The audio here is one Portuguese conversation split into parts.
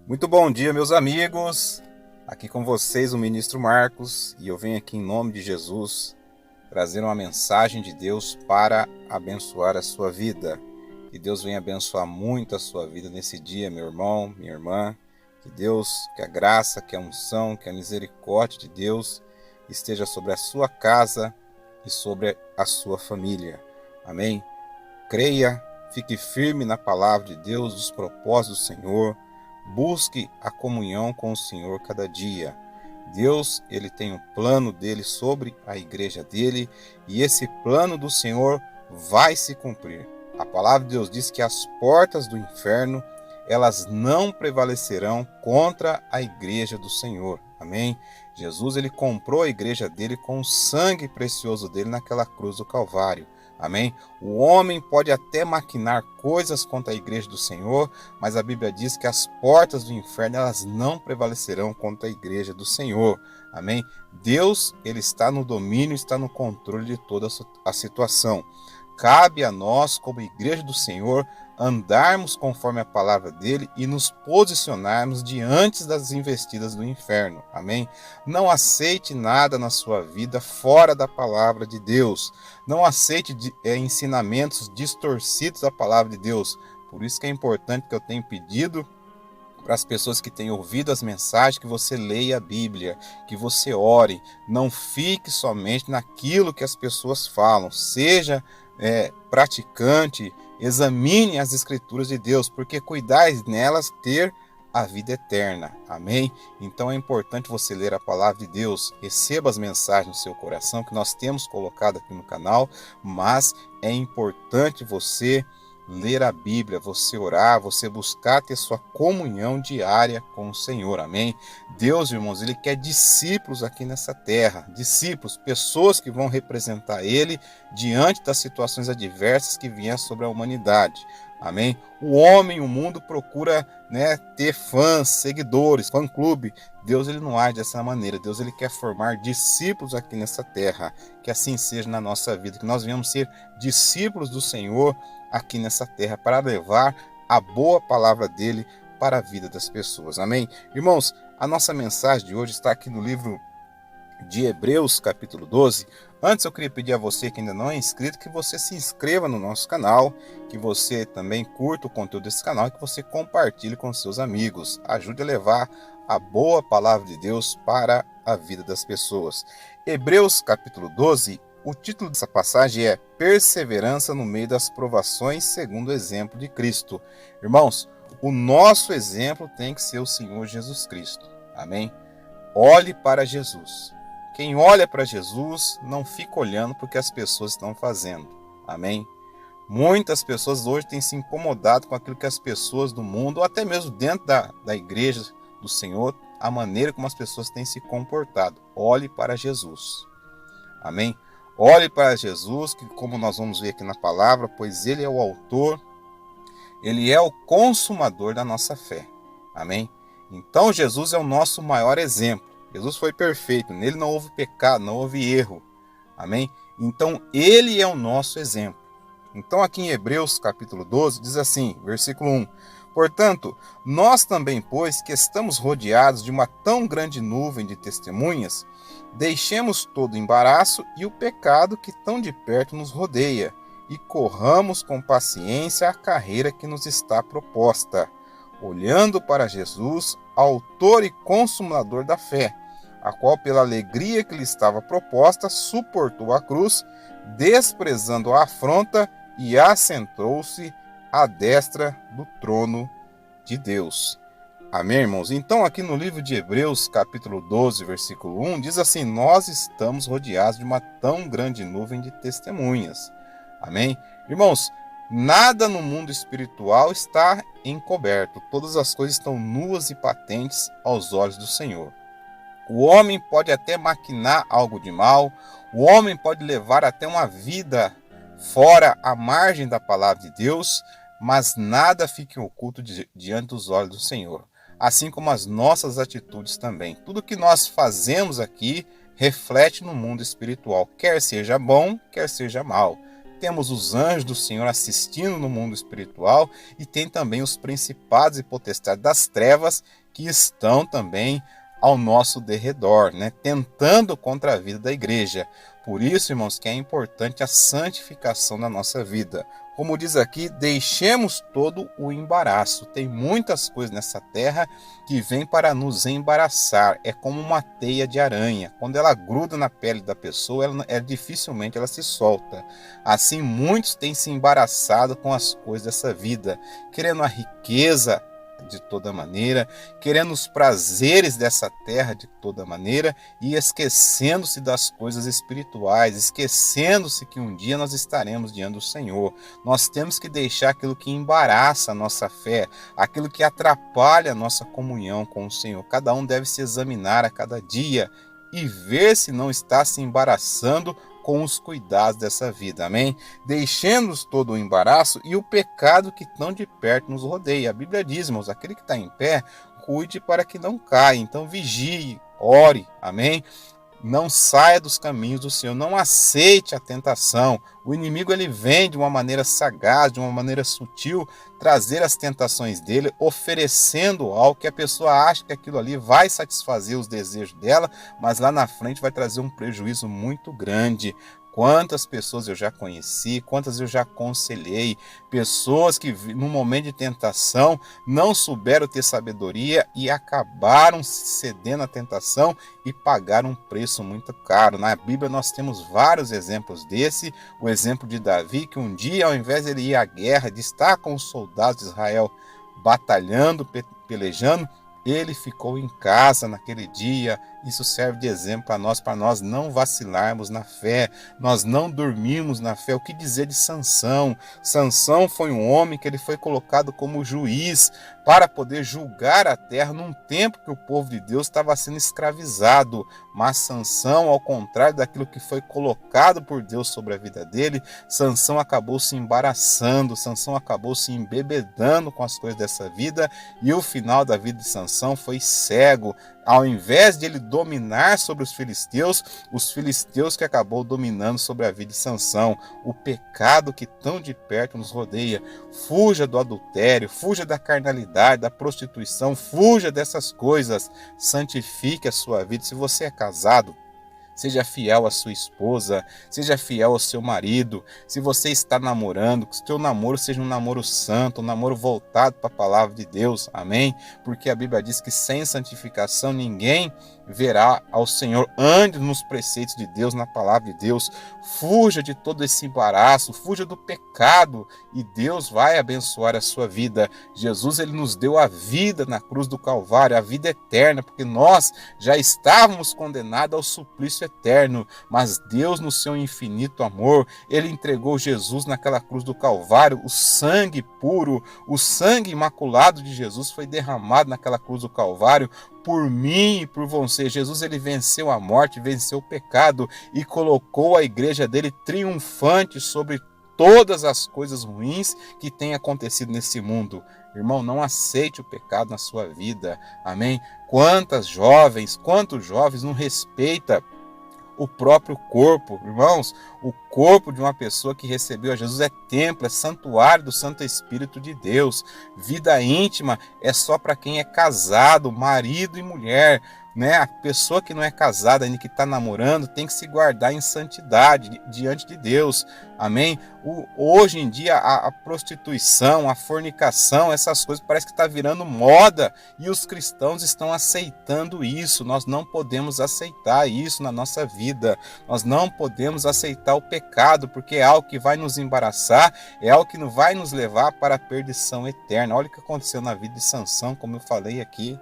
Muito bom dia, meus amigos. Aqui com vocês o ministro Marcos e eu venho aqui em nome de Jesus trazer uma mensagem de Deus para abençoar a sua vida. Que Deus venha abençoar muito a sua vida nesse dia, meu irmão, minha irmã. Que Deus, que a graça, que a unção, que a misericórdia de Deus esteja sobre a sua casa e sobre a sua família. Amém? Creia, fique firme na palavra de Deus, dos propósitos do Senhor. Busque a comunhão com o Senhor cada dia. Deus, ele tem um plano dele sobre a igreja dele e esse plano do Senhor vai se cumprir. A palavra de Deus diz que as portas do inferno, elas não prevalecerão contra a igreja do Senhor. Amém? Jesus, ele comprou a igreja dele com o sangue precioso dele naquela cruz do Calvário. Amém? O homem pode até maquinar coisas contra a igreja do Senhor, mas a Bíblia diz que as portas do inferno elas não prevalecerão contra a igreja do Senhor. Amém? Deus, ele está no domínio, está no controle de toda a situação. Cabe a nós, como igreja do Senhor, andarmos conforme a palavra dele e nos posicionarmos diante das investidas do inferno. Amém? Não aceite nada na sua vida fora da palavra de Deus. Não aceite ensinamentos distorcidos da palavra de Deus. Por isso que é importante que eu tenho pedido para as pessoas que têm ouvido as mensagens, que você leia a Bíblia, que você ore. Não fique somente naquilo que as pessoas falam. Seja praticante, examine as escrituras de Deus, porque cuidais nelas ter a vida eterna. Amém? Então é importante você ler a palavra de Deus, receba as mensagens no seu coração que nós temos colocado aqui no canal, mas é importante você ler a Bíblia, você orar, você buscar ter sua comunhão diária com o Senhor, amém? Deus, irmãos, ele quer discípulos aqui nessa terra, discípulos, pessoas que vão representar ele diante das situações adversas que vêm sobre a humanidade, amém? O homem, o mundo procura, ter fãs, seguidores, fã-clube. Deus, ele não age dessa maneira. Deus, ele quer formar discípulos aqui nessa terra, que assim seja na nossa vida, que nós venhamos ser discípulos do Senhor aqui nessa terra, para levar a boa palavra dele para a vida das pessoas, amém? Irmãos, a nossa mensagem de hoje está aqui no livro de Hebreus, capítulo 12. Antes eu queria pedir a você que ainda não é inscrito, que você se inscreva no nosso canal, que você também curta o conteúdo desse canal e que você compartilhe com seus amigos. Ajude a levar a boa palavra de Deus para a vida das pessoas. Hebreus, capítulo 12, o título dessa passagem é Perseverança no meio das provações segundo o exemplo de Cristo. Irmãos, o nosso exemplo tem que ser o Senhor Jesus Cristo. Amém? Olhe para Jesus. Quem olha para Jesus não fica olhando para o que as pessoas estão fazendo. Amém? Muitas pessoas hoje têm se incomodado com aquilo que as pessoas do mundo, ou até mesmo dentro da igreja do Senhor, a maneira como as pessoas têm se comportado. Olhe para Jesus. Amém? Olhe para Jesus, que como nós vamos ver aqui na palavra, pois ele é o autor, ele é o consumador da nossa fé. Amém? Então Jesus é o nosso maior exemplo. Jesus foi perfeito, nele não houve pecado, não houve erro. Amém? Então ele é o nosso exemplo. Então aqui em Hebreus capítulo 12 diz assim, versículo 1. Portanto, nós também, pois, que estamos rodeados de uma tão grande nuvem de testemunhas, deixemos todo o embaraço e o pecado que tão de perto nos rodeia, e corramos com paciência a carreira que nos está proposta, olhando para Jesus, autor e consumador da fé, a qual pela alegria que lhe estava proposta, suportou a cruz, desprezando a afronta, e assentou-se à destra do trono de Deus. Amém, irmãos? Então aqui no livro de Hebreus, capítulo 12, versículo 1, diz assim, nós estamos rodeados de uma tão grande nuvem de testemunhas. Amém? Irmãos, nada no mundo espiritual está encoberto. Todas as coisas estão nuas e patentes aos olhos do Senhor. O homem pode até maquinar algo de mal, o homem pode levar até uma vida fora à margem da palavra de Deus, mas nada fica oculto diante dos olhos do Senhor. Assim como as nossas atitudes também. Tudo que nós fazemos aqui reflete no mundo espiritual, quer seja bom, quer seja mal. temos os anjos do Senhor assistindo no mundo espiritual e tem também os principados e potestades das trevas que estão também ao nosso derredor, né? Tentando contra a vida da igreja. Por isso, irmãos, que é importante a santificação da nossa vida. Como diz aqui, deixemos todo o embaraço. Tem muitas coisas nessa terra que vêm para nos embaraçar. É como uma teia de aranha. Quando ela gruda na pele da pessoa, dificilmente ela se solta. Assim, muitos têm se embaraçado com as coisas dessa vida, querendo a riqueza de toda maneira, querendo os prazeres dessa terra de toda maneira e esquecendo-se das coisas espirituais, esquecendo-se que um dia nós estaremos diante do Senhor. Nós temos que deixar aquilo que embaraça a nossa fé, aquilo que atrapalha a nossa comunhão com o Senhor. Cada um deve se examinar a cada dia e ver se não está se embaraçando com os cuidados dessa vida, amém? Deixemos todo o embaraço e o pecado que tão de perto nos rodeia. A Bíblia diz, irmãos, aquele que está em pé, cuide para que não caia. Então vigie, ore, amém? Não saia dos caminhos do Senhor, não aceite a tentação. O inimigo ele vem de uma maneira sagaz, de uma maneira sutil, trazer as tentações dele, oferecendo algo que a pessoa acha que aquilo ali vai satisfazer os desejos dela, mas lá na frente vai trazer um prejuízo muito grande. Quantas pessoas eu já conheci, quantas eu já aconselhei, pessoas que no momento de tentação não souberam ter sabedoria e acabaram cedendo à tentação e pagaram um preço muito caro. Na Bíblia nós temos vários exemplos desse, o exemplo de Davi, que um dia ao invés de ele ir à guerra, de estar com os soldados de Israel batalhando, pelejando, ele ficou em casa naquele dia. Isso serve de exemplo para nós não vacilarmos na fé, nós não dormirmos na fé. O que dizer de Sansão? Sansão foi um homem que ele foi colocado como juiz para poder julgar a terra num tempo que o povo de Deus estava sendo escravizado. Mas Sansão, ao contrário daquilo que foi colocado por Deus sobre a vida dele, Sansão acabou se embaraçando, Sansão acabou se embebedando com as coisas dessa vida, e o final da vida de Sansão foi cego. Ao invés de ele dominar sobre os filisteus que acabou dominando sobre a vida de Sansão. O pecado que tão de perto nos rodeia. Fuja do adultério, fuja da carnalidade, da prostituição, fuja dessas coisas. Santifique a sua vida. Se você é casado, seja fiel à sua esposa, seja fiel ao seu marido. Se você está namorando, que o seu namoro seja um namoro santo, um namoro voltado para a palavra de Deus, amém? Porque a Bíblia diz que sem santificação ninguém verá ao Senhor. Ande nos preceitos de Deus, na palavra de Deus. Fuja de todo esse embaraço, fuja do pecado e Deus vai abençoar a sua vida. Jesus ele nos deu a vida na cruz do Calvário, a vida eterna, porque nós já estávamos condenados ao suplício eterno, mas Deus no seu infinito amor, ele entregou Jesus naquela cruz do Calvário. O sangue puro, o sangue imaculado de Jesus foi derramado naquela cruz do Calvário por mim e por você. Jesus ele venceu a morte, venceu o pecado e colocou a igreja dele triunfante sobre todas as coisas ruins que têm acontecido nesse mundo. Irmão, não aceite o pecado na sua vida, amém? Quantos jovens não respeitam o próprio corpo, irmãos? O corpo de uma pessoa que recebeu a Jesus é templo, é santuário do Santo Espírito de Deus. Vida íntima é só para quem é casado, marido e mulher, né? A pessoa que não é casada, ainda que está namorando, tem que se guardar em santidade diante de Deus, amém? Hoje em dia a prostituição, a fornicação, essas coisas parece que está virando moda e os cristãos estão aceitando isso. Nós não podemos aceitar isso na nossa vida, nós não podemos aceitar o pecado, porque é algo que vai nos embaraçar, é algo que não vai nos levar para a perdição eterna. Olha o que aconteceu na vida de Sansão, como eu falei aqui.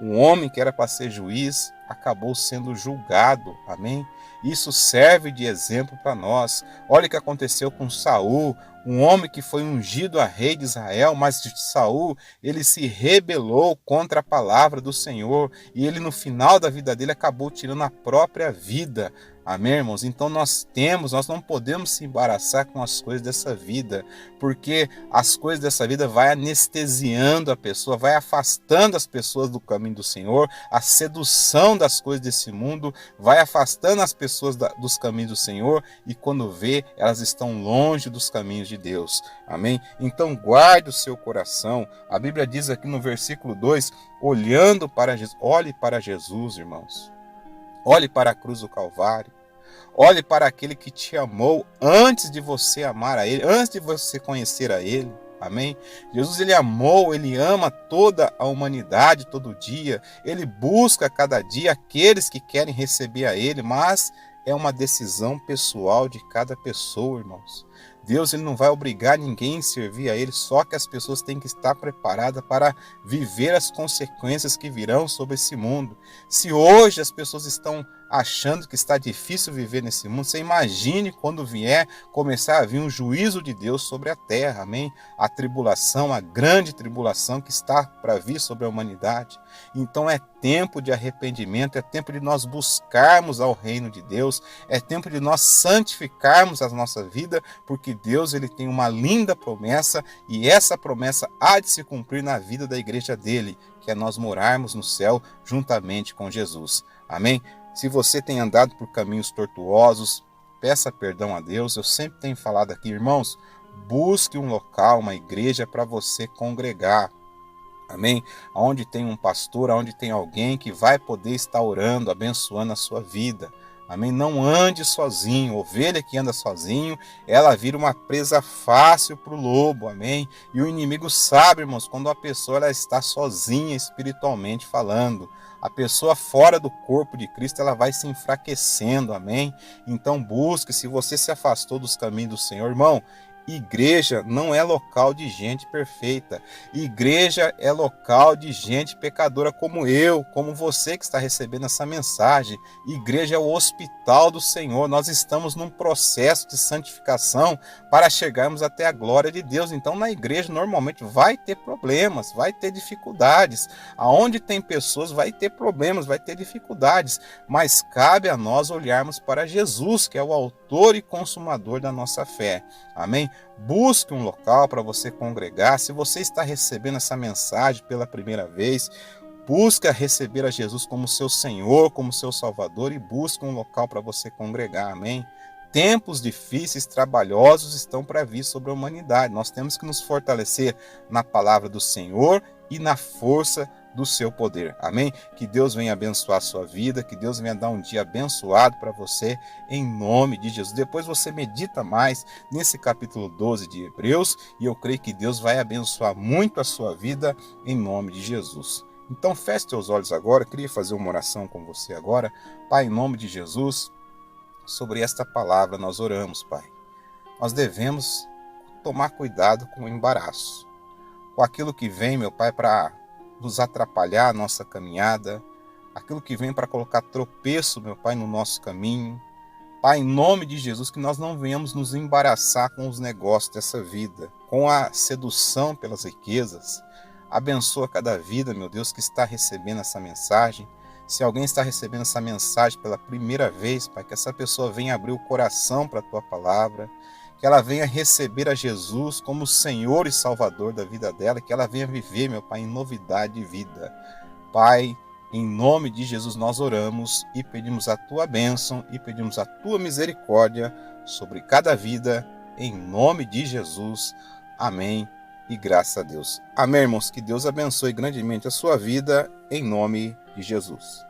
Um homem que era para ser juiz acabou sendo julgado, amém? Isso serve de exemplo para nós. Olha o que aconteceu com Saul, um homem que foi ungido a rei de Israel, mas Saul, ele se rebelou contra a palavra do Senhor e ele no final da vida dele acabou tirando a própria vida. Amém, irmãos? Então nós não podemos se embaraçar com as coisas dessa vida, porque as coisas dessa vida vai anestesiando a pessoa, vai afastando as pessoas do caminho do Senhor, a sedução das coisas desse mundo vai afastando as pessoas dos caminhos do Senhor, e quando vê, elas estão longe dos caminhos de Deus. Amém? Então guarde o seu coração. A Bíblia diz aqui no versículo 2, olhando para Jesus, olhe para Jesus, irmãos. Olhe para a cruz do Calvário. Olhe para aquele que te amou antes de você amar a Ele, antes de você conhecer a Ele. Amém? Jesus, Ele amou, Ele ama toda a humanidade todo dia. Ele busca cada dia aqueles que querem receber a Ele, mas é uma decisão pessoal de cada pessoa, irmãos. Deus, Ele não vai obrigar ninguém a servir a Ele, só que as pessoas têm que estar preparadas para viver as consequências que virão sobre esse mundo. Se hoje as pessoas estão achando que está difícil viver nesse mundo, você imagine quando vier começar a vir um juízo de Deus sobre a terra, amém? A tribulação, a grande tribulação que está para vir sobre a humanidade. Então é tempo de arrependimento, é tempo de nós buscarmos ao reino de Deus, é tempo de nós santificarmos a nossa vida, porque Deus, Ele tem uma linda promessa, e essa promessa há de se cumprir na vida da igreja dele, que é nós morarmos no céu juntamente com Jesus. Amém? Se você tem andado por caminhos tortuosos, peça perdão a Deus. Eu sempre tenho falado aqui, irmãos, busque um local, uma igreja para você congregar. Amém? Onde tem um pastor, onde tem alguém que vai poder estar orando, abençoando a sua vida. Amém? Não ande sozinho. Ovelha que anda sozinho, ela vira uma presa fácil para o lobo. Amém? E o inimigo sabe, irmãos, quando a pessoa ela está sozinha espiritualmente falando. A pessoa fora do corpo de Cristo, ela vai se enfraquecendo. Amém? Então busque, se você se afastou dos caminhos do Senhor, irmão, igreja não é local de gente perfeita. Igreja é local de gente pecadora como eu, como você que está recebendo essa mensagem. Igreja é o hospital do Senhor. Nós estamos num processo de santificação para chegarmos até a glória de Deus. Então na igreja normalmente vai ter problemas, vai ter dificuldades. Aonde tem pessoas vai ter problemas, vai ter dificuldades. Mas cabe a nós olharmos para Jesus, que é o autor e consumador da nossa fé. Amém? Busque um local para você congregar. Se você está recebendo essa mensagem pela primeira vez, busque receber a Jesus como seu Senhor, como seu Salvador, e busque um local para você congregar. Amém? Tempos difíceis, trabalhosos estão para vir sobre a humanidade. Nós temos que nos fortalecer na palavra do Senhor e na força do seu poder. Amém? Que Deus venha abençoar a sua vida, que Deus venha dar um dia abençoado para você, em nome de Jesus. Depois você medita mais nesse capítulo 12 de Hebreus, e eu creio que Deus vai abençoar muito a sua vida, em nome de Jesus. Então feche seus olhos agora. Eu queria fazer uma oração com você agora. Pai, em nome de Jesus, sobre esta palavra nós oramos, Pai. Nós devemos tomar cuidado com o embaraço, com aquilo que vem, meu Pai, para nos atrapalhar a nossa caminhada, aquilo que vem para colocar tropeço, meu Pai, no nosso caminho. Pai, em nome de Jesus, que nós não venhamos nos embaraçar com os negócios dessa vida, com a sedução pelas riquezas. Abençoa cada vida, meu Deus, que está recebendo essa mensagem. Se alguém está recebendo essa mensagem pela primeira vez, Pai, que essa pessoa venha abrir o coração para a Tua palavra, que ela venha receber a Jesus como Senhor e Salvador da vida dela, que ela venha viver, meu Pai, em novidade de vida. Pai, em nome de Jesus nós oramos e pedimos a Tua bênção e pedimos a Tua misericórdia sobre cada vida, em nome de Jesus. Amém e graças a Deus. Amém, irmãos, que Deus abençoe grandemente a sua vida, em nome de Jesus.